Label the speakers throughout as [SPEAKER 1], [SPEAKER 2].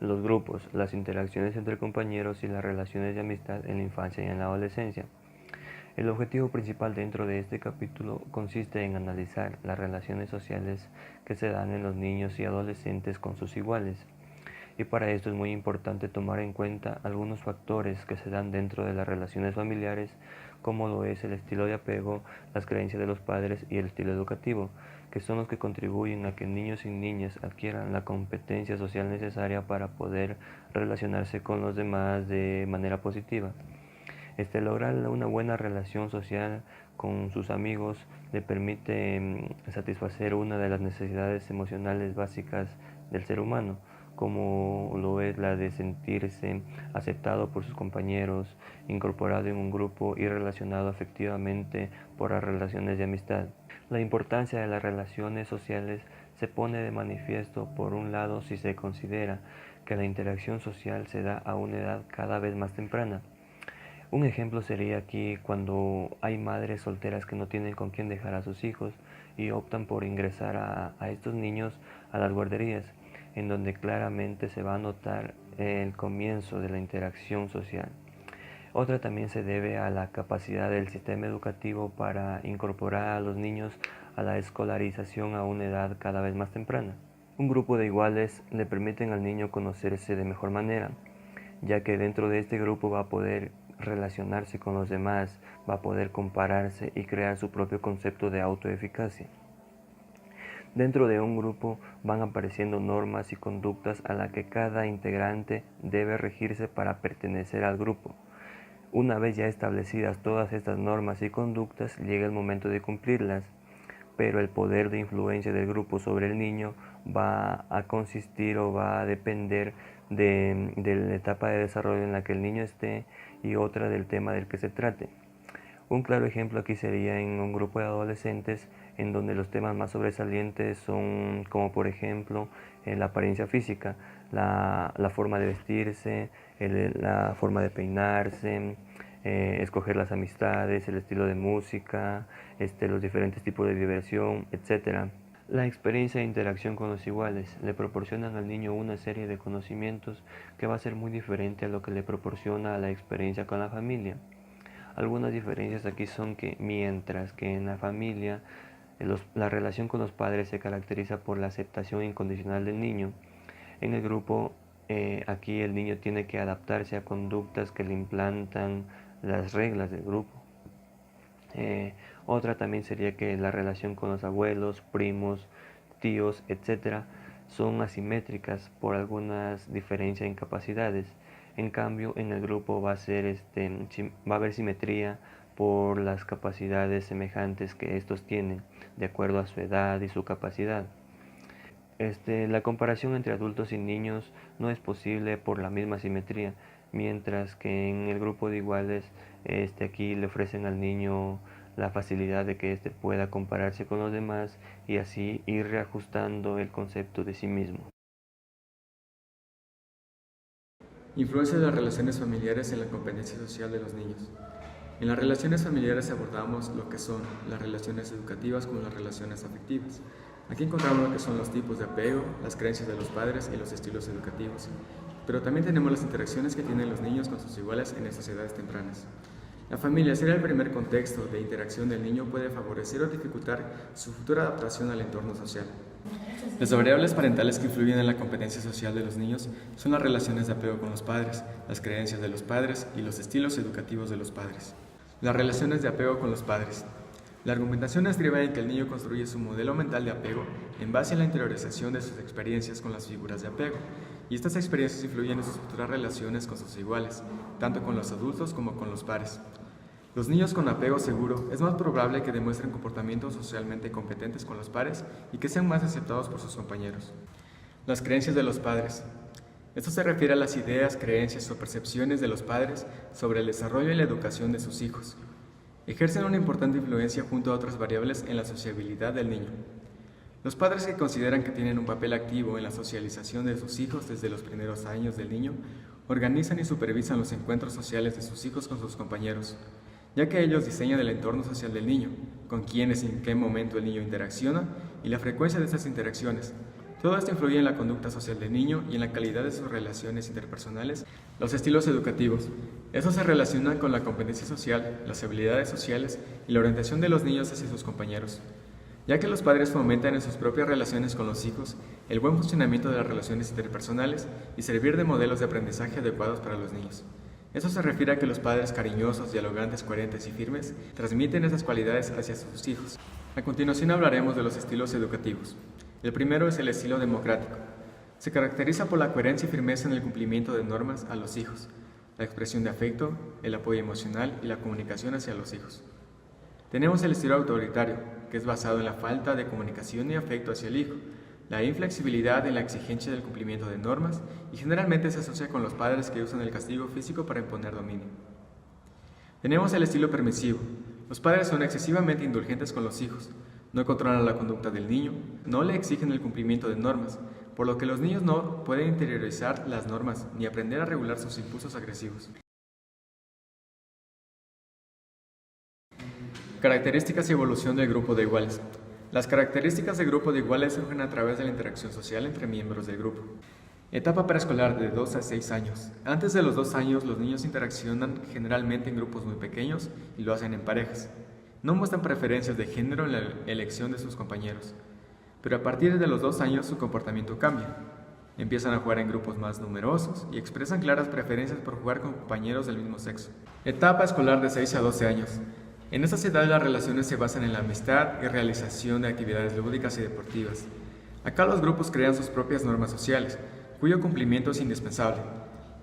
[SPEAKER 1] los grupos, las interacciones entre compañeros y las relaciones de amistad en la infancia y en la adolescencia. El objetivo principal dentro de este capítulo consiste en analizar las relaciones sociales que se dan en los niños y adolescentes con sus iguales. Y para esto es muy importante tomar en cuenta algunos factores que se dan dentro de las relaciones familiares, como lo es el estilo de apego, las creencias de los padres y el estilo educativo, que son los que contribuyen a que niños y niñas adquieran la competencia social necesaria para poder relacionarse con los demás de manera positiva. Lograr una buena relación social con sus amigos le permite satisfacer una de las necesidades emocionales básicas del ser humano, como lo es la de sentirse aceptado por sus compañeros, incorporado en un grupo y relacionado afectivamente por las relaciones de amistad. La importancia de las relaciones sociales se pone de manifiesto, por un lado, si se considera que la interacción social se da a una edad cada vez más temprana. Un ejemplo sería aquí cuando hay madres solteras que no tienen con quién dejar a sus hijos y optan por ingresar a estos niños a las guarderías, en donde claramente se va a notar el comienzo de la interacción social. Otra también se debe a la capacidad del sistema educativo para incorporar a los niños a la escolarización a una edad cada vez más temprana. Un grupo de iguales le permiten al niño conocerse de mejor manera, ya que dentro de este grupo va a poder relacionarse con los demás, va a poder compararse y crear su propio concepto de autoeficacia. Dentro de un grupo van apareciendo normas y conductas a las que cada integrante debe regirse para pertenecer al grupo. Una vez ya establecidas todas estas normas y conductas, llega el momento de cumplirlas, pero el poder de influencia del grupo sobre el niño va a consistir o va a depender de la etapa de desarrollo en la que el niño esté y otra del tema del que se trate. Un claro ejemplo aquí sería en un grupo de adolescentes en donde los temas más sobresalientes son como por ejemplo la apariencia física, la forma de vestirse, la forma de peinarse, escoger las amistades, el estilo de música, los diferentes tipos de diversión, etc. La experiencia e interacción con los iguales le proporcionan al niño una serie de conocimientos que va a ser muy diferente a lo que le proporciona la experiencia con la familia. Algunas diferencias aquí son que mientras que en la familia la relación con los padres se caracteriza por la aceptación incondicional del niño, en el grupo aquí el niño tiene que adaptarse a conductas que le implantan las reglas del grupo. Otra también sería que la relación con los abuelos, primos, tíos, etc. son asimétricas por algunas diferencias en capacidades. En cambio, en el grupo va a haber simetría por las capacidades semejantes que estos tienen, de acuerdo a su edad y su capacidad. La comparación entre adultos y niños no es posible por la misma simetría, mientras que en el grupo de iguales aquí le ofrecen al niño la facilidad de que éste pueda compararse con los demás y así ir reajustando el concepto de sí mismo.
[SPEAKER 2] Influencia de las relaciones familiares en la competencia social de los niños. En las relaciones familiares abordamos lo que son las relaciones educativas como las relaciones afectivas. Aquí encontramos lo que son los tipos de apego, las creencias de los padres y los estilos educativos. Pero también tenemos las interacciones que tienen los niños con sus iguales en estas edades tempranas. La familia, ser el primer contexto de interacción del niño, puede favorecer o dificultar su futura adaptación al entorno social. Las variables parentales que influyen en la competencia social de los niños son las relaciones de apego con los padres, las creencias de los padres y los estilos educativos de los padres. Las relaciones de apego con los padres. La argumentación estriba en que el niño construye su modelo mental de apego en base a la interiorización de sus experiencias con las figuras de apego, y estas experiencias influyen en sus futuras relaciones con sus iguales, tanto con los adultos como con los pares. Los niños con apego seguro es más probable que demuestren comportamientos socialmente competentes con los pares y que sean más aceptados por sus compañeros. Las creencias de los padres. Esto se refiere a las ideas, creencias o percepciones de los padres sobre el desarrollo y la educación de sus hijos. Ejercen una importante influencia junto a otras variables en la sociabilidad del niño. Los padres que consideran que tienen un papel activo en la socialización de sus hijos desde los primeros años del niño, organizan y supervisan los encuentros sociales de sus hijos con sus compañeros, ya que ellos diseñan el entorno social del niño, con quiénes y en qué momento el niño interacciona y la frecuencia de estas interacciones. Todo esto influye en la conducta social del niño y en la calidad de sus relaciones interpersonales. Los estilos educativos. Estos se relacionan con la competencia social, las habilidades sociales y la orientación de los niños hacia sus compañeros, ya que los padres fomentan en sus propias relaciones con los hijos el buen funcionamiento de las relaciones interpersonales y servir de modelos de aprendizaje adecuados para los niños. Esto se refiere a que los padres cariñosos, dialogantes, coherentes y firmes transmiten esas cualidades hacia sus hijos. A continuación hablaremos de los estilos educativos. El primero es el estilo democrático. Se caracteriza por la coherencia y firmeza en el cumplimiento de normas a los hijos, la expresión de afecto, el apoyo emocional y la comunicación hacia los hijos. Tenemos el estilo autoritario, que es basado en la falta de comunicación y afecto hacia el hijo, la inflexibilidad en la exigencia del cumplimiento de normas y generalmente se asocia con los padres que usan el castigo físico para imponer dominio. Tenemos el estilo permisivo. Los padres son excesivamente indulgentes con los hijos, no controlan la conducta del niño, no le exigen el cumplimiento de normas, por lo que los niños no pueden interiorizar las normas ni aprender a regular sus impulsos agresivos. Características y evolución del grupo de iguales. Las características del grupo de iguales surgen a través de la interacción social entre miembros del grupo. Etapa preescolar de 2 a 6 años. Antes de los 2 años, los niños interaccionan generalmente en grupos muy pequeños y lo hacen en parejas. No muestran preferencias de género en la elección de sus compañeros, pero a partir de los 2 años su comportamiento cambia. Empiezan a jugar en grupos más numerosos y expresan claras preferencias por jugar con compañeros del mismo sexo. Etapa escolar de 6 a 12 años. En esta edad las relaciones se basan en la amistad y realización de actividades lúdicas y deportivas. Acá los grupos crean sus propias normas sociales, cuyo cumplimiento es indispensable.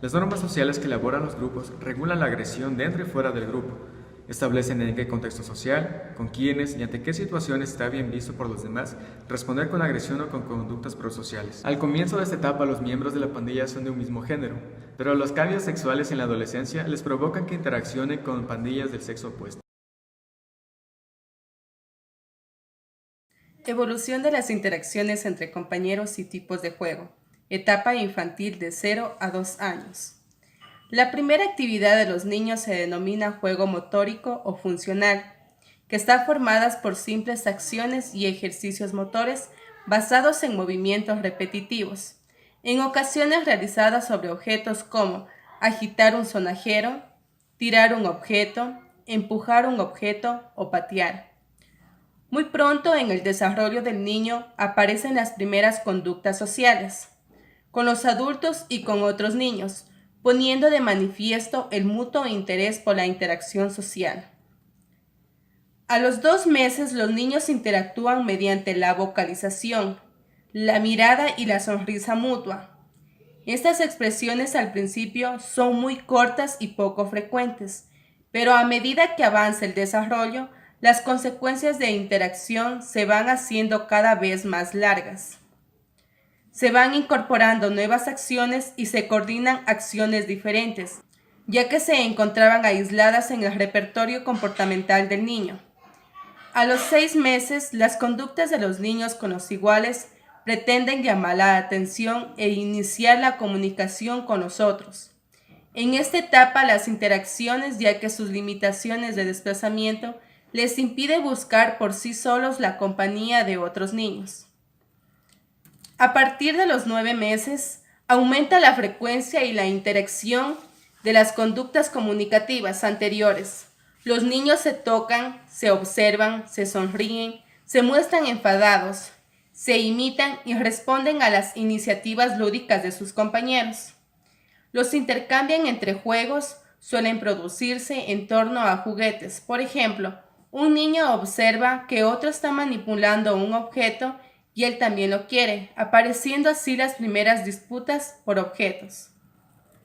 [SPEAKER 2] Las normas sociales que elaboran los grupos regulan la agresión dentro y fuera del grupo, establecen en qué contexto social, con quiénes y ante qué situaciones está bien visto por los demás responder con agresión o con conductas prosociales. Al comienzo de esta etapa los miembros de la pandilla son de un mismo género, pero los cambios sexuales en la adolescencia les provocan que interaccionen con pandillas del sexo opuesto.
[SPEAKER 3] Evolución de las interacciones entre compañeros y tipos de juego. Etapa infantil de 0 a 2 años. La primera actividad de los niños se denomina juego motórico o funcional, que está formada por simples acciones y ejercicios motores basados en movimientos repetitivos, en ocasiones realizados sobre objetos como agitar un sonajero, tirar un objeto, empujar un objeto o patear. Muy pronto en el desarrollo del niño aparecen las primeras conductas sociales, con los adultos y con otros niños, poniendo de manifiesto el mutuo interés por la interacción social. A los 2 meses los niños interactúan mediante la vocalización, la mirada y la sonrisa mutua. Estas expresiones al principio son muy cortas y poco frecuentes, pero a medida que avanza el desarrollo, las consecuencias de interacción se van haciendo cada vez más largas. Se van incorporando nuevas acciones y se coordinan acciones diferentes, ya que se encontraban aisladas en el repertorio comportamental del niño. A los 6 meses, las conductas de los niños con los iguales pretenden llamar la atención e iniciar la comunicación con los otros. En esta etapa, las interacciones, ya que sus limitaciones de desplazamiento les impide buscar por sí solos la compañía de otros niños. A partir de los 9 meses, aumenta la frecuencia y la interacción de las conductas comunicativas anteriores. Los niños se tocan, se observan, se sonríen, se muestran enfadados, se imitan y responden a las iniciativas lúdicas de sus compañeros. Los intercambian entre juegos, suelen producirse en torno a juguetes. Por ejemplo, un niño observa que otro está manipulando un objeto y él también lo quiere, apareciendo así las primeras disputas por objetos.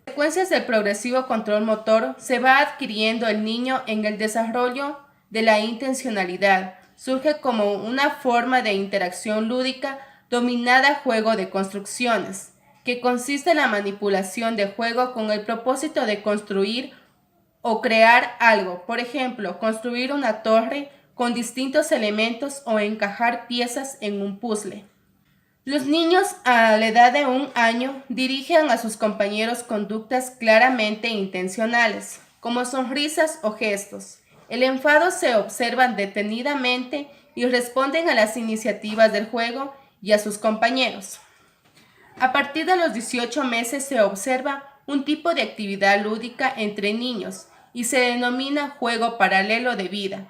[SPEAKER 3] Las consecuencias del progresivo control motor se va adquiriendo el niño en el desarrollo de la intencionalidad. Surge como una forma de interacción lúdica dominada juego de construcciones, que consiste en la manipulación de juego con el propósito de construir o crear algo, por ejemplo, construir una torre con distintos elementos o encajar piezas en un puzzle. Los niños a la edad de 1 año dirigen a sus compañeros conductas claramente intencionales, como sonrisas o gestos. El enfado se observan detenidamente y responden a las iniciativas del juego y a sus compañeros. A partir de los 18 meses se observa un tipo de actividad lúdica entre niños y se denomina juego paralelo de vida,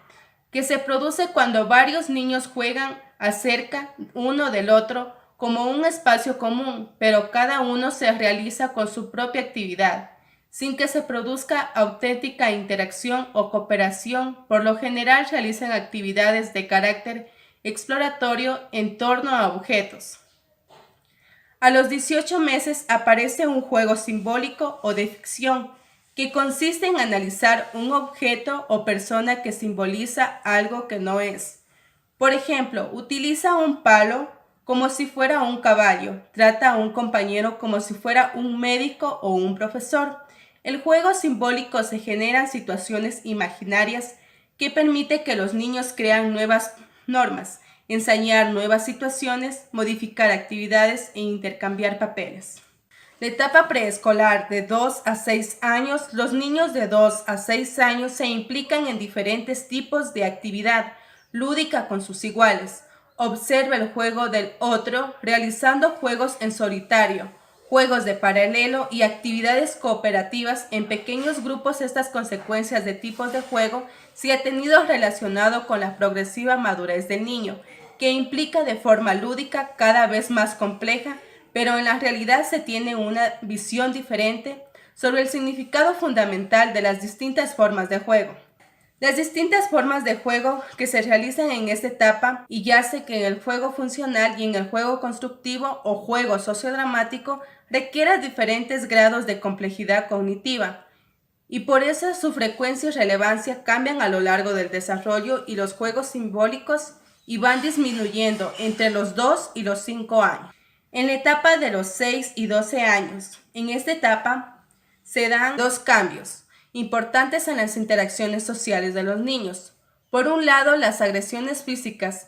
[SPEAKER 3] que se produce cuando varios niños juegan acerca uno del otro como un espacio común, pero cada uno se realiza con su propia actividad, sin que se produzca auténtica interacción o cooperación. Por lo general realizan actividades de carácter exploratorio en torno a objetos. A los 18 meses aparece un juego simbólico o de ficción, que consiste en analizar un objeto o persona que simboliza algo que no es. Por ejemplo, utiliza un palo como si fuera un caballo, trata a un compañero como si fuera un médico o un profesor. El juego simbólico se generan situaciones imaginarias que permite que los niños crean nuevas normas, ensayar nuevas situaciones, modificar actividades e intercambiar papeles. La etapa preescolar de 2 a 6 años, los niños de 2 a 6 años se implican en diferentes tipos de actividad lúdica con sus iguales. Observa el juego del otro, realizando juegos en solitario, juegos de paralelo y actividades cooperativas en pequeños grupos. Estas consecuencias de tipos de juego se ha tenido relacionado con la progresiva madurez del niño, que implica de forma lúdica cada vez más compleja, pero en la realidad se tiene una visión diferente sobre el significado fundamental de las distintas formas de juego. Las distintas formas de juego que se realizan en esta etapa y yace que en el juego funcional y en el juego constructivo o juego sociodramático requiere diferentes grados de complejidad cognitiva, y por eso su frecuencia y relevancia cambian a lo largo del desarrollo, y los juegos simbólicos y van disminuyendo entre los 2 y los 5 años. En la etapa de los 6 y 12 años, en esta etapa se dan dos cambios importantes en las interacciones sociales de los niños. Por un lado, las agresiones físicas,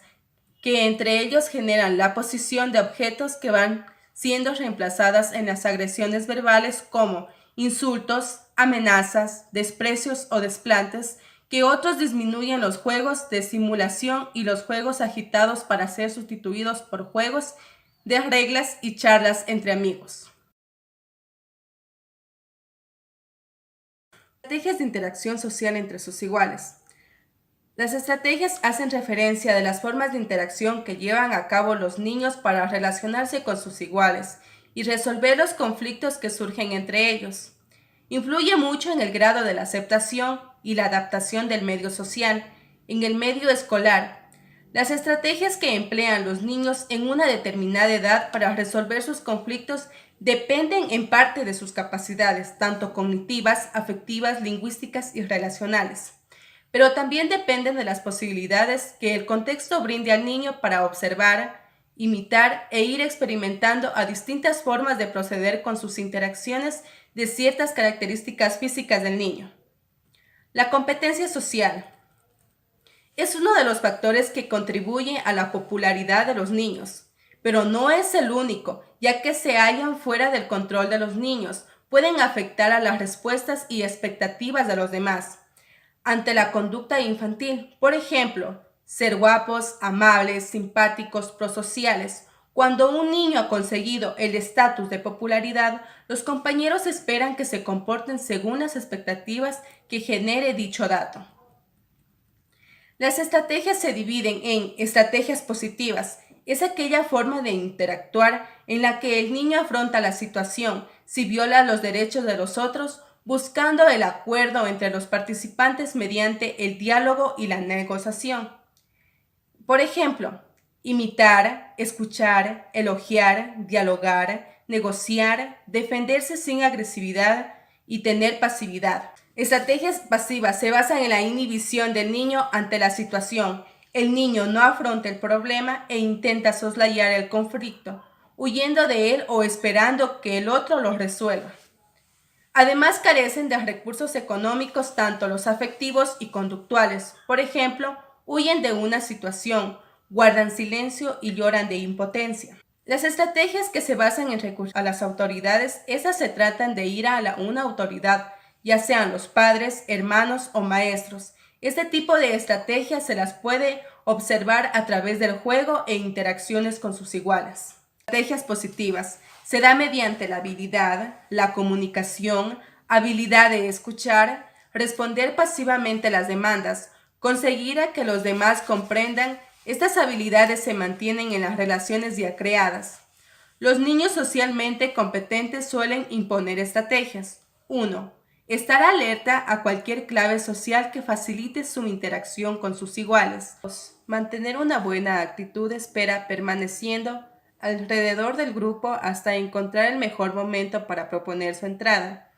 [SPEAKER 3] que entre ellos generan la posición de objetos, que van siendo reemplazadas en las agresiones verbales como insultos, amenazas, desprecios o desplantes, que otros disminuyen los juegos de simulación y los juegos agitados para ser sustituidos por juegos de reglas y charlas entre amigos. Estrategias de interacción social entre sus iguales. Las estrategias hacen referencia de las formas de interacción que llevan a cabo los niños para relacionarse con sus iguales y resolver los conflictos que surgen entre ellos. Influye mucho en el grado de la aceptación y la adaptación del medio social, en el medio escolar. Las estrategias que emplean los niños en una determinada edad para resolver sus conflictos dependen en parte de sus capacidades, tanto cognitivas, afectivas, lingüísticas y relacionales, pero también dependen de las posibilidades que el contexto brinde al niño para observar, imitar e ir experimentando a distintas formas de proceder con sus interacciones de ciertas características físicas del niño. La competencia social es uno de los factores que contribuye a la popularidad de los niños, pero no es el único, ya que se hallan fuera del control de los niños, pueden afectar a las respuestas y expectativas de los demás ante la conducta infantil. Por ejemplo, ser guapos, amables, simpáticos, prosociales. Cuando un niño ha conseguido el estatus de popularidad, los compañeros esperan que se comporten según las expectativas que genere dicho dato. Las estrategias se dividen en estrategias positivas. Es aquella forma de interactuar en la que el niño afronta la situación si viola los derechos de los otros, buscando el acuerdo entre los participantes mediante el diálogo y la negociación. Por ejemplo, imitar, escuchar, elogiar, dialogar, negociar, defenderse sin agresividad y tener pasividad. Estrategias pasivas se basan en la inhibición del niño ante la situación. El niño no afronta el problema e intenta soslayar el conflicto, huyendo de él o esperando que el otro lo resuelva. Además, carecen de recursos económicos, tanto los afectivos y conductuales. Por ejemplo, huyen de una situación, guardan silencio y lloran de impotencia. Las estrategias que se basan en recurrir a las autoridades, esas se tratan de ir a una autoridad, ya sean los padres, hermanos o maestros, Este tipo de estrategias se las puede observar a través del juego e interacciones con sus iguales. Estrategias positivas se da mediante la habilidad, la comunicación, habilidad de escuchar, responder pasivamente a las demandas, conseguir a que los demás comprendan. Estas habilidades se mantienen en las relaciones ya creadas. Los niños socialmente competentes suelen imponer estrategias. 1. Estar alerta a cualquier clave social que facilite su interacción con sus iguales. 2. Mantener una buena actitud de espera permaneciendo alrededor del grupo hasta encontrar el mejor momento para proponer su entrada.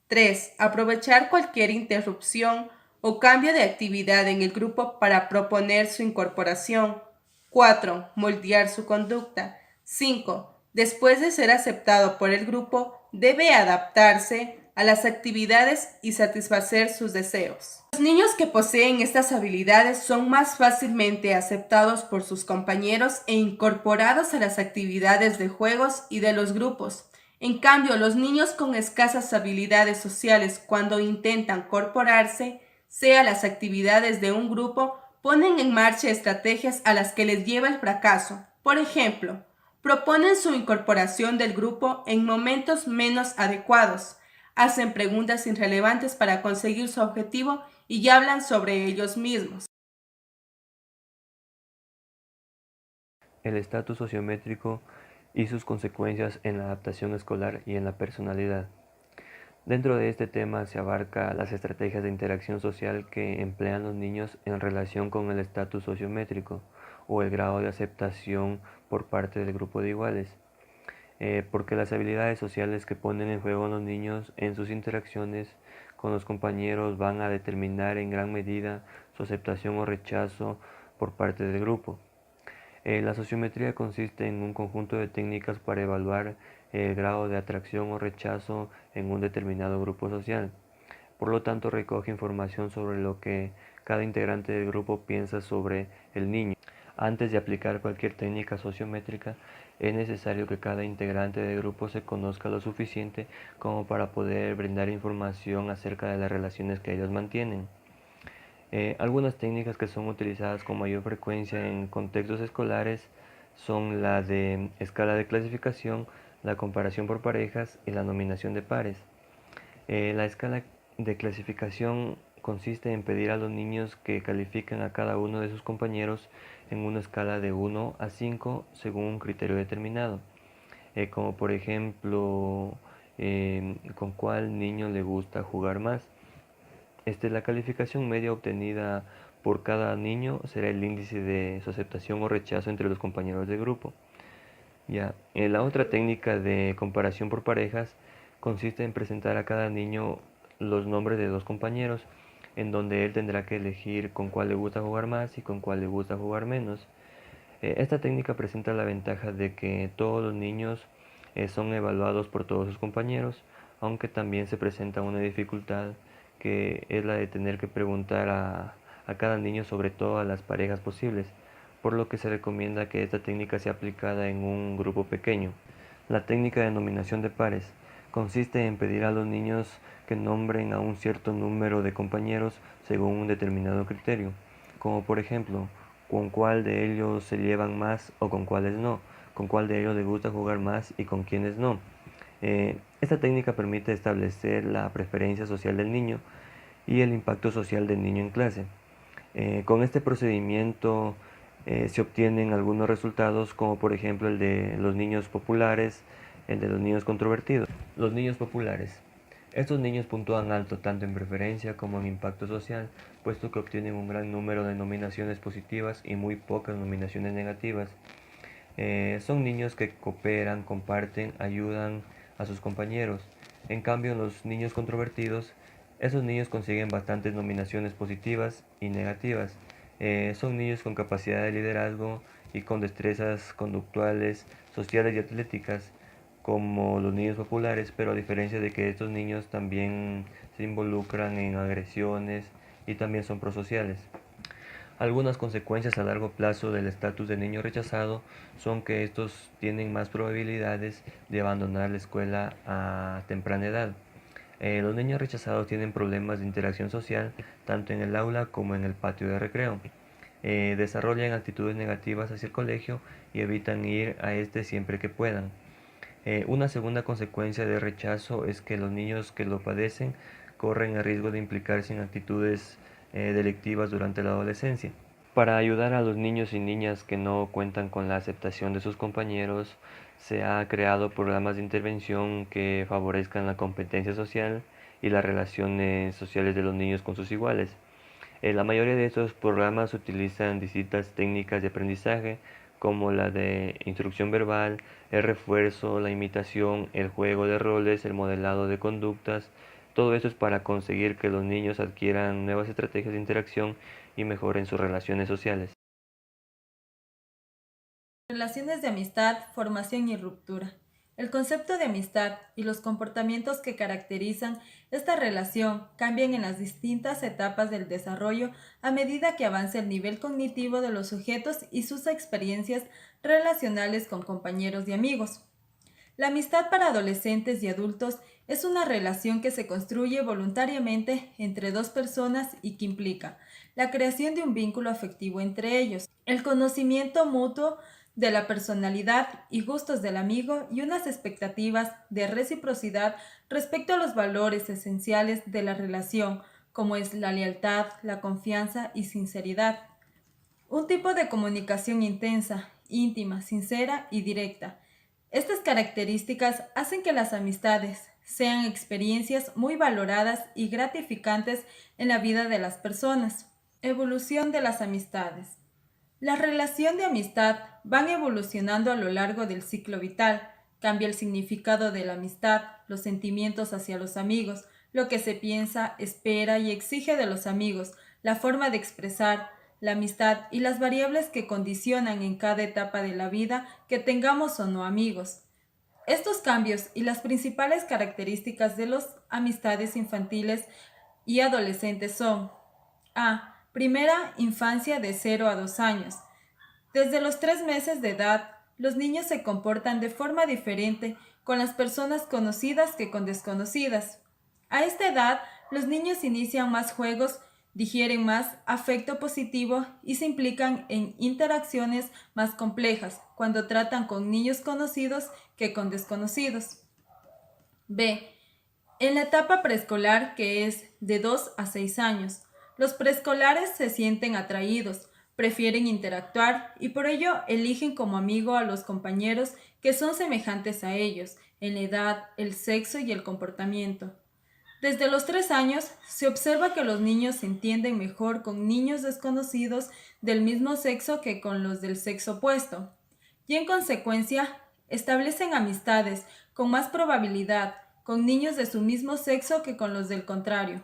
[SPEAKER 3] 3. Aprovechar cualquier interrupción o cambio de actividad en el grupo para proponer su incorporación. 4. Moldear su conducta. 5. Después de ser aceptado por el grupo, debe adaptarse a las actividades y satisfacer sus deseos. Los niños que poseen estas habilidades son más fácilmente aceptados por sus compañeros e incorporados a las actividades de juegos y de los grupos. En cambio, los niños con escasas habilidades sociales, cuando intentan incorporarse, sea las actividades de un grupo, ponen en marcha estrategias a las que les lleva el fracaso. Por ejemplo, proponen su incorporación del grupo en momentos menos adecuados, hacen preguntas irrelevantes para conseguir su objetivo y ya hablan sobre ellos mismos.
[SPEAKER 1] El estatus sociométrico y sus consecuencias en la adaptación escolar y en la personalidad. Dentro de este tema se abarca las estrategias de interacción social que emplean los niños en relación con el estatus sociométrico o el grado de aceptación por parte del grupo de iguales. Porque las habilidades sociales que ponen en juego los niños en sus interacciones con los compañeros van a determinar en gran medida su aceptación o rechazo por parte del grupo. La sociometría consiste en un conjunto de técnicas para evaluar el grado de atracción o rechazo en un determinado grupo social. Por lo tanto, recoge información sobre lo que cada integrante del grupo piensa sobre el niño. Antes de aplicar cualquier técnica sociométrica, es necesario que cada integrante del grupo se conozca lo suficiente como para poder brindar información acerca de las relaciones que ellos mantienen. Algunas técnicas que son utilizadas con mayor frecuencia en contextos escolares son la de escala de clasificación, la comparación por parejas y la nominación de pares. La escala de clasificación consiste en pedir a los niños que califiquen a cada uno de sus compañeros en una escala de 1 a 5 según un criterio determinado, como por ejemplo con cuál niño le gusta jugar más. La calificación media obtenida por cada niño será el índice de su aceptación o rechazo entre los compañeros del grupo. La otra técnica de comparación por parejas consiste en presentar a cada niño los nombres de dos compañeros, en donde él tendrá que elegir con cuál le gusta jugar más y con cuál le gusta jugar menos. Esta técnica presenta la ventaja de que todos los niños son evaluados por todos sus compañeros, aunque también se presenta una dificultad que es la de tener que preguntar a cada niño sobre todas las parejas posibles, por lo que se recomienda que esta técnica sea aplicada en un grupo pequeño. La técnica de nominación de pares consiste en pedir a los niños que nombren a un cierto número de compañeros según un determinado criterio, como por ejemplo, con cuál de ellos se llevan más o con cuáles no, con cuál de ellos les gusta jugar más y con quiénes no. Esta técnica permite establecer la preferencia social del niño y el impacto social del niño en clase. Con este procedimiento se obtienen algunos resultados, como por ejemplo el de los niños populares, el de los niños controvertidos. Los niños populares. Estos niños puntúan alto tanto en preferencia como en impacto social, puesto que obtienen un gran número de nominaciones positivas y muy pocas nominaciones negativas. Son niños que cooperan, comparten, ayudan a sus compañeros. En cambio, los niños controvertidos, esos niños consiguen bastantes nominaciones positivas y negativas. Son niños con capacidad de liderazgo y con destrezas conductuales, sociales y atléticas, como los niños populares, pero a diferencia de que estos niños también se involucran en agresiones y también son prosociales. Algunas consecuencias a largo plazo del estatus de niño rechazado son que estos tienen más probabilidades de abandonar la escuela a temprana edad. Los niños rechazados tienen problemas de interacción social tanto en el aula como en el patio de recreo. Desarrollan actitudes negativas hacia el colegio y evitan ir a este siempre que puedan. Una segunda consecuencia de rechazo es que los niños que lo padecen corren el riesgo de implicarse en actitudes delictivas durante la adolescencia. Para ayudar a los niños y niñas que no cuentan con la aceptación de sus compañeros, se ha creado programas de intervención que favorezcan la competencia social y las relaciones sociales de los niños con sus iguales. La mayoría de estos programas utilizan distintas técnicas de aprendizaje como la de instrucción verbal, el refuerzo, la imitación, el juego de roles, el modelado de conductas. Todo esto es para conseguir que los niños adquieran nuevas estrategias de interacción y mejoren sus relaciones sociales.
[SPEAKER 4] Relaciones de amistad, formación y ruptura. El concepto de amistad y los comportamientos que caracterizan esta relación cambian en las distintas etapas del desarrollo a medida que avanza el nivel cognitivo de los sujetos y sus experiencias relacionales con compañeros y amigos. La amistad para adolescentes y adultos es una relación que se construye voluntariamente entre dos personas y que implica la creación de un vínculo afectivo entre ellos, el conocimiento mutuo de la personalidad y gustos del amigo y unas expectativas de reciprocidad respecto a los valores esenciales de la relación, como es la lealtad, la confianza y sinceridad. Un tipo de comunicación intensa, íntima, sincera y directa. Estas características hacen que las amistades sean experiencias muy valoradas y gratificantes en la vida de las personas. Evolución de las amistades. La relación de amistad van evolucionando a lo largo del ciclo vital. Cambia el significado de la amistad, los sentimientos hacia los amigos, lo que se piensa, espera y exige de los amigos, la forma de expresar la amistad y las variables que condicionan en cada etapa de la vida que tengamos o no amigos. Estos cambios y las principales características de las amistades infantiles y adolescentes son: A. Primera infancia de 0 a 2 años. Desde los 3 meses de edad, los niños se comportan de forma diferente con las personas conocidas que con desconocidas. A esta edad, los niños inician más juegos, digieren más afecto positivo y se implican en interacciones más complejas cuando tratan con niños conocidos que con desconocidos. B. En la etapa preescolar, que es de 2 a 6 años, los preescolares se sienten atraídos, prefieren interactuar y por ello eligen como amigo a los compañeros que son semejantes a ellos en la edad, el sexo y el comportamiento. Desde los 3 años se observa que los niños se entienden mejor con niños desconocidos del mismo sexo que con los del sexo opuesto, y en consecuencia establecen amistades con más probabilidad con niños de su mismo sexo que con los del contrario.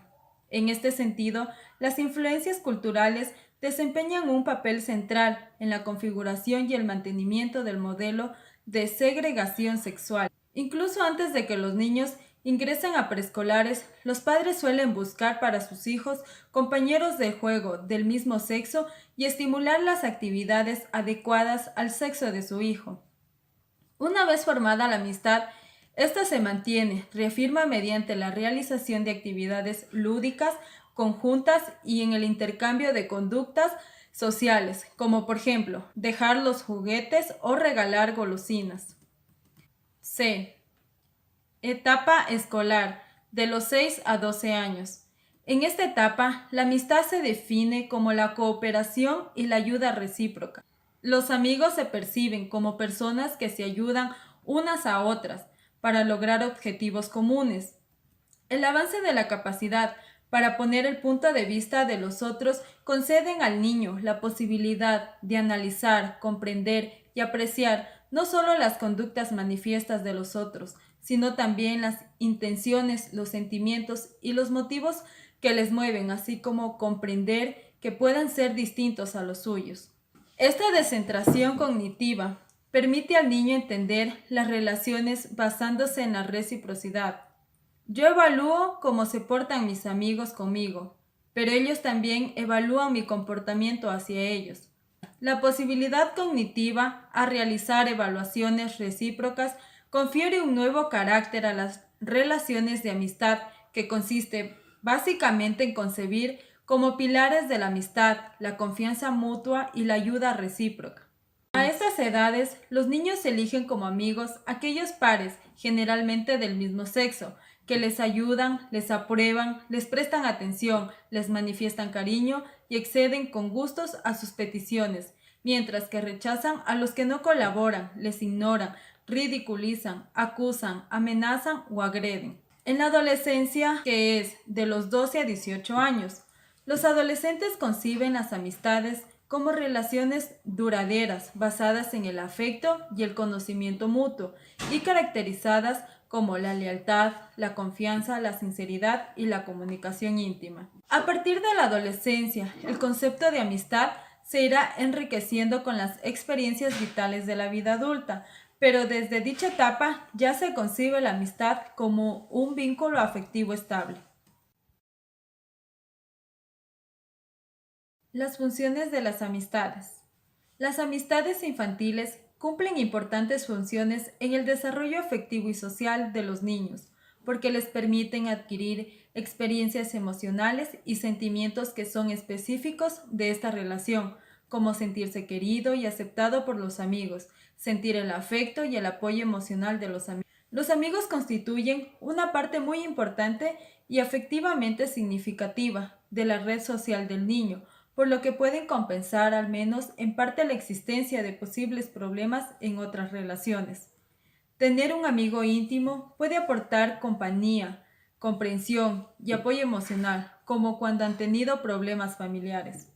[SPEAKER 4] En este sentido, las influencias culturales desempeñan un papel central en la configuración y el mantenimiento del modelo de segregación sexual. Incluso antes de que los niños ingresen a preescolares, los padres suelen buscar para sus hijos compañeros de juego del mismo sexo y estimular las actividades adecuadas al sexo de su hijo. Una vez formada la amistad, esta se mantiene, reafirma mediante la realización de actividades lúdicas, conjuntas y en el intercambio de conductas sociales, como por ejemplo, dejar los juguetes o regalar golosinas. C. Etapa escolar, de los 6 a 12 años. En esta etapa, la amistad se define como la cooperación y la ayuda recíproca. Los amigos se perciben como personas que se ayudan unas a otras para lograr objetivos comunes. El avance de la capacidad para poner el punto de vista de los otros conceden al niño la posibilidad de analizar, comprender y apreciar no solo las conductas manifiestas de los otros, sino también las intenciones, los sentimientos y los motivos que les mueven, así como comprender que puedan ser distintos a los suyos. Esta descentración cognitiva permite al niño entender las relaciones basándose en la reciprocidad. Yo evalúo cómo se portan mis amigos conmigo, pero ellos también evalúan mi comportamiento hacia ellos. La posibilidad cognitiva a realizar evaluaciones recíprocas confiere un nuevo carácter a las relaciones de amistad que consiste básicamente en concebir como pilares de la amistad, la confianza mutua y la ayuda recíproca. A esas edades, los niños eligen como amigos aquellos pares, generalmente del mismo sexo, que les ayudan, les aprueban, les prestan atención, les manifiestan cariño y acceden con gustos a sus peticiones, mientras que rechazan a los que no colaboran, les ignoran, ridiculizan, acusan, amenazan o agreden. En la adolescencia, que es de los 12 a 18 años, los adolescentes conciben las amistades como relaciones duraderas, basadas en el afecto y el conocimiento mutuo, y caracterizadas como la lealtad, la confianza, la sinceridad y la comunicación íntima. A partir de la adolescencia, el concepto de amistad se irá enriqueciendo con las experiencias vitales de la vida adulta, pero desde dicha etapa ya se concibe la amistad como un vínculo afectivo estable. Las funciones de las amistades. Las amistades infantiles cumplen importantes funciones en el desarrollo afectivo y social de los niños, porque les permiten adquirir experiencias emocionales y sentimientos que son específicos de esta relación, como sentirse querido y aceptado por los amigos, sentir el afecto y el apoyo emocional de los amigos. Los amigos constituyen una parte muy importante y afectivamente significativa de la red social del niño, por lo que pueden compensar al menos en parte la existencia de posibles problemas en otras relaciones. Tener un amigo íntimo puede aportar compañía, comprensión y apoyo emocional, como cuando han tenido problemas familiares.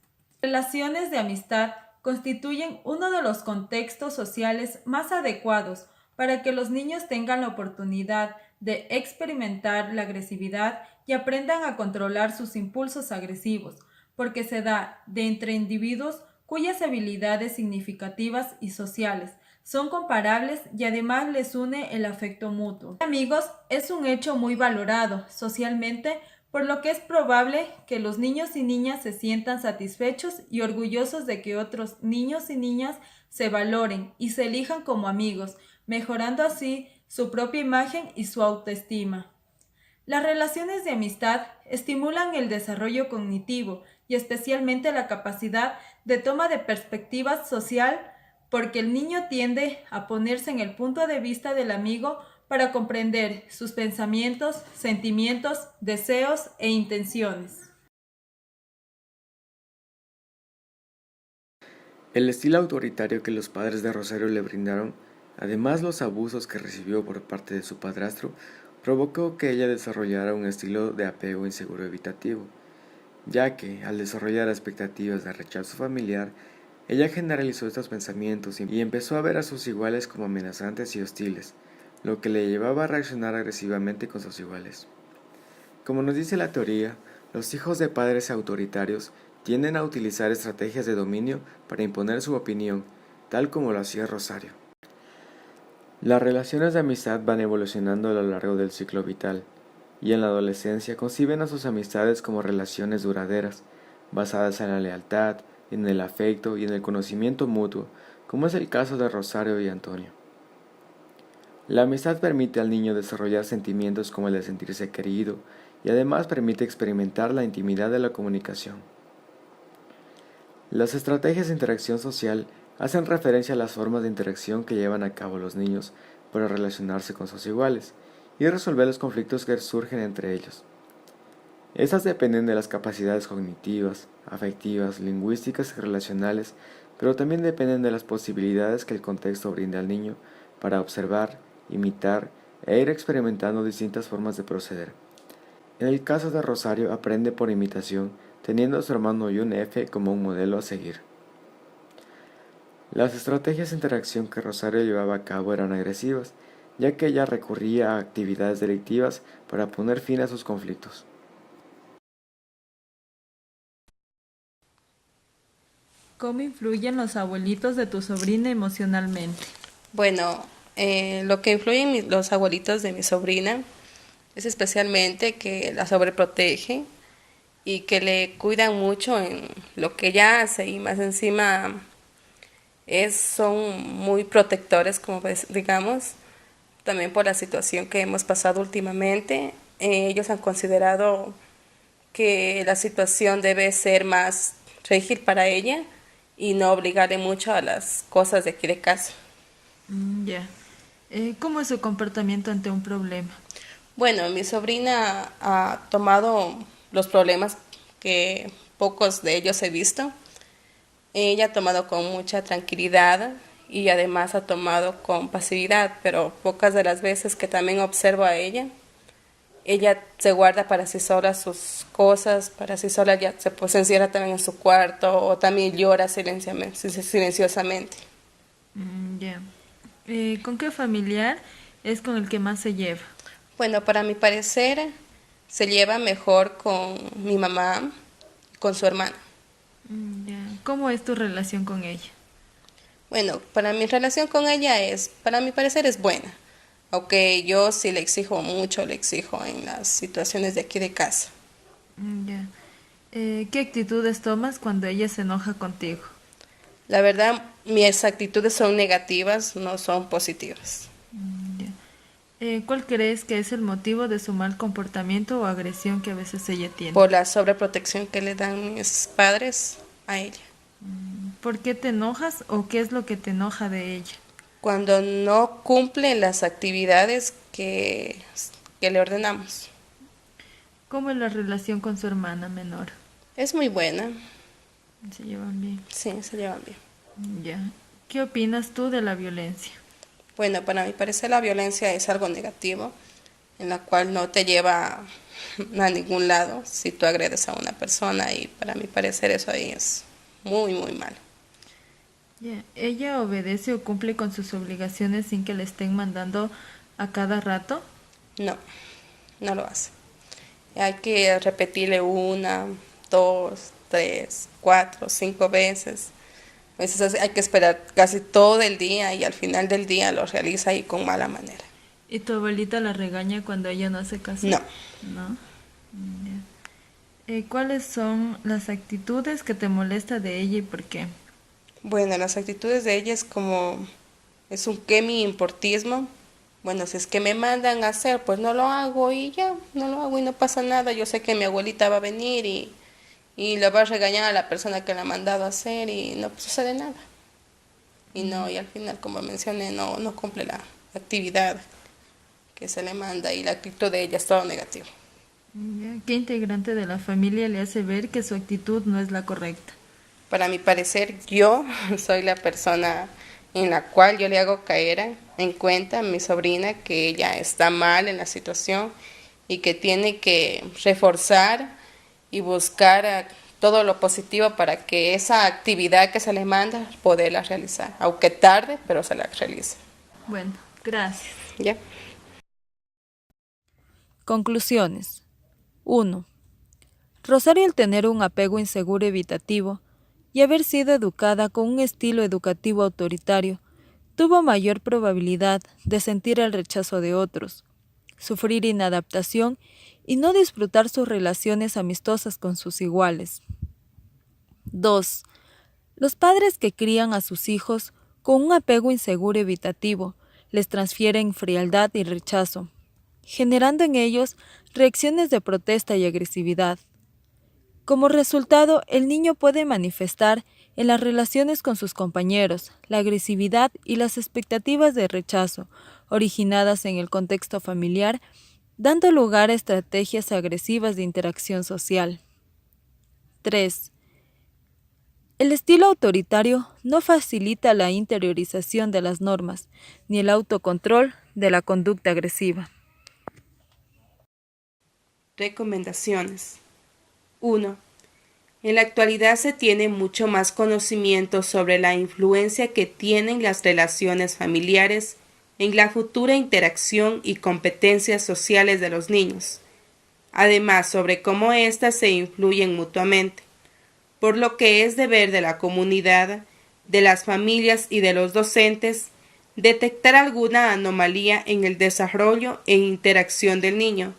[SPEAKER 4] Relaciones de amistad constituyen uno de los contextos sociales más adecuados para que los niños tengan la oportunidad de experimentar la agresividad y aprendan a controlar sus impulsos agresivos, porque se da de entre individuos cuyas habilidades significativas y sociales son comparables y además les une el afecto mutuo. Amigos es un hecho muy valorado socialmente, por lo que es probable que los niños y niñas se sientan satisfechos y orgullosos de que otros niños y niñas se valoren y se elijan como amigos, mejorando así su propia imagen y su autoestima. Las relaciones de amistad estimulan el desarrollo cognitivo y especialmente la capacidad de toma de perspectiva social, porque el niño tiende a ponerse en el punto de vista del amigo para comprender sus pensamientos, sentimientos, deseos e intenciones.
[SPEAKER 2] El estilo autoritario que los padres de Rosario le brindaron, además los abusos que recibió por parte de su padrastro, provocó que ella desarrollara un estilo de apego inseguro evitativo, ya que, al desarrollar expectativas de rechazo familiar, ella generalizó estos pensamientos y empezó a ver a sus iguales como amenazantes y hostiles, lo que le llevaba a reaccionar agresivamente con sus iguales. Como nos dice la teoría, los hijos de padres autoritarios tienden a utilizar estrategias de dominio para imponer su opinión, tal como lo hacía Rosario. Las relaciones de amistad van evolucionando a lo largo del ciclo vital, y en la adolescencia conciben a sus amistades como relaciones duraderas, basadas en la lealtad, en el afecto y en el conocimiento mutuo, como es el caso de Rosario y Antonio. La amistad permite al niño desarrollar sentimientos como el de sentirse querido, y además permite experimentar la intimidad de la comunicación. Las estrategias de interacción social hacen referencia a las formas de interacción que llevan a cabo los niños para relacionarse con sus iguales y resolver los conflictos que surgen entre ellos. Estas dependen de las capacidades cognitivas, afectivas, lingüísticas y relacionales, pero también dependen de las posibilidades que el contexto brinda al niño para observar, imitar e ir experimentando distintas formas de proceder. En el caso de Rosario, aprende por imitación, teniendo a su hermano Jun F. como un modelo a seguir. Las estrategias de interacción que Rosario llevaba a cabo eran agresivas, ya que ella recurría a actividades delictivas para poner fin a sus conflictos.
[SPEAKER 4] ¿Cómo influyen los abuelitos de tu sobrina emocionalmente?
[SPEAKER 3] Bueno, lo que influyen los abuelitos de mi sobrina es especialmente que la sobreprotegen y que le cuidan mucho en lo que ella hace, y más encima son muy protectores, como digamos, también por la situación que hemos pasado últimamente. ellos han considerado que la situación debe ser más rígida para ella y no obligarle mucho a las cosas de aquí de casa.
[SPEAKER 4] Ya. ¿Cómo es su comportamiento ante un problema?
[SPEAKER 3] Bueno, mi sobrina ha tomado los problemas que pocos de ellos he visto. Ella ha tomado con mucha tranquilidad y además ha tomado con pasividad, pero pocas de las veces que también observo a ella se guarda para sí sola sus cosas, para sí sola ya se encierra también en su cuarto o también llora silenciosamente.
[SPEAKER 4] Ya. ¿Con qué familiar es con el que más se lleva?
[SPEAKER 3] Bueno, para mi parecer se lleva mejor con mi mamá, con su hermana.
[SPEAKER 4] Ya. ¿Cómo es tu relación con ella?
[SPEAKER 3] Bueno, para mi relación con ella para mi parecer es buena, aunque yo sí le exijo mucho, le exijo en las situaciones de aquí de casa.
[SPEAKER 4] Ya. ¿Qué actitudes tomas cuando ella se enoja contigo?
[SPEAKER 3] La verdad, mis actitudes son negativas, no son positivas.
[SPEAKER 4] Ya. ¿Cuál crees que es el motivo de su mal comportamiento o agresión que a veces ella tiene?
[SPEAKER 3] Por la sobreprotección que le dan mis padres a ella.
[SPEAKER 4] ¿Por qué te enojas o qué es lo que te enoja de ella?
[SPEAKER 3] Cuando no cumplen las actividades que le ordenamos.
[SPEAKER 4] ¿Cómo es la relación con su hermana menor?
[SPEAKER 3] Es muy buena,
[SPEAKER 4] ¿Se llevan bien?
[SPEAKER 3] sí, se llevan bien.
[SPEAKER 4] Ya. ¿Qué opinas tú de la violencia?
[SPEAKER 3] Bueno, para mi parecer la violencia es algo negativo, en la cual no te lleva a ningún lado si tú agredes a una persona y para mi parecer eso ahí es muy, muy malo.
[SPEAKER 4] Ya. ¿Ella obedece o cumple con sus obligaciones sin que le estén mandando a cada rato?
[SPEAKER 3] No, no lo hace. Hay que repetirle 1, 2, 3, 4, 5 veces. A veces hay que esperar casi todo el día y al final del día lo realiza y con mala manera.
[SPEAKER 4] ¿Y tu abuelita la regaña cuando ella no hace caso?
[SPEAKER 3] No.
[SPEAKER 4] ¿No? Ya. ¿Cuáles son las actitudes que te molesta de ella y por qué?
[SPEAKER 3] Bueno, las actitudes de ella es un quemi importismo. Bueno, si es que me mandan a hacer, pues no lo hago y ya, no lo hago y no pasa nada. Yo sé que mi abuelita va a venir y le va a regañar a la persona que la ha mandado a hacer y no sucede nada. Y no, y al final, como mencioné, no cumple la actividad que se le manda y la actitud de ella es todo negativo.
[SPEAKER 4] Ya. ¿Qué integrante de la familia le hace ver que su actitud no es la correcta?
[SPEAKER 3] Para mi parecer, yo soy la persona en la cual yo le hago caer en cuenta a mi sobrina que ella está mal en la situación y que tiene que reforzar y buscar todo lo positivo para que esa actividad que se le manda poderla realizar, aunque tarde, pero se la realice.
[SPEAKER 4] Bueno, gracias.
[SPEAKER 3] ¿Ya?
[SPEAKER 4] Conclusiones. 1. Rosario, al tener un apego inseguro evitativo y haber sido educada con un estilo educativo autoritario, tuvo mayor probabilidad de sentir el rechazo de otros, sufrir inadaptación y no disfrutar sus relaciones amistosas con sus iguales. 2. Los padres que crían a sus hijos con un apego inseguro evitativo les transfieren frialdad y rechazo, generando en ellos reacciones de protesta y agresividad. Como resultado, el niño puede manifestar en las relaciones con sus compañeros la agresividad y las expectativas de rechazo originadas en el contexto familiar, dando lugar a estrategias agresivas de interacción social. 3. El estilo autoritario no facilita la interiorización de las normas ni el autocontrol de la conducta agresiva.
[SPEAKER 3] Recomendaciones. 1. En la actualidad se tiene mucho más conocimiento sobre la influencia que tienen las relaciones familiares en la futura interacción y competencias sociales de los niños, además sobre cómo éstas se influyen mutuamente, por lo que es deber de la comunidad, de las familias y de los docentes detectar alguna anomalía en el desarrollo e interacción del niño,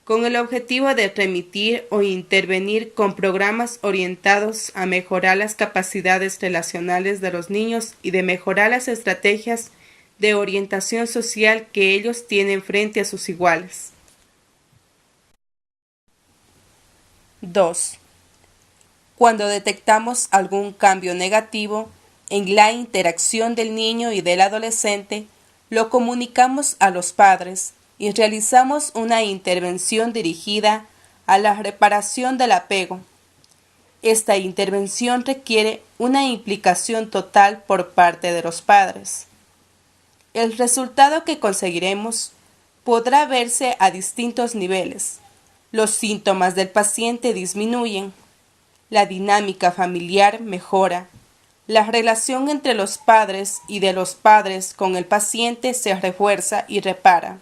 [SPEAKER 3] con el objetivo de remitir o intervenir con programas orientados a mejorar las capacidades relacionales de los niños y de mejorar las estrategias de orientación social que ellos tienen frente a sus iguales. 2. Cuando detectamos algún cambio negativo en la interacción del niño y del adolescente, lo comunicamos a los padres y realizamos una intervención dirigida a la reparación del apego. Esta intervención requiere una implicación total por parte de los padres. El resultado que conseguiremos podrá verse a distintos niveles. Los síntomas del paciente disminuyen, la dinámica familiar mejora, la relación entre los padres y de los padres con el paciente se refuerza y repara,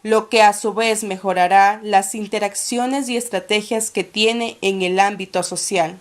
[SPEAKER 3] lo que a su vez mejorará las interacciones y estrategias que tiene en el ámbito social.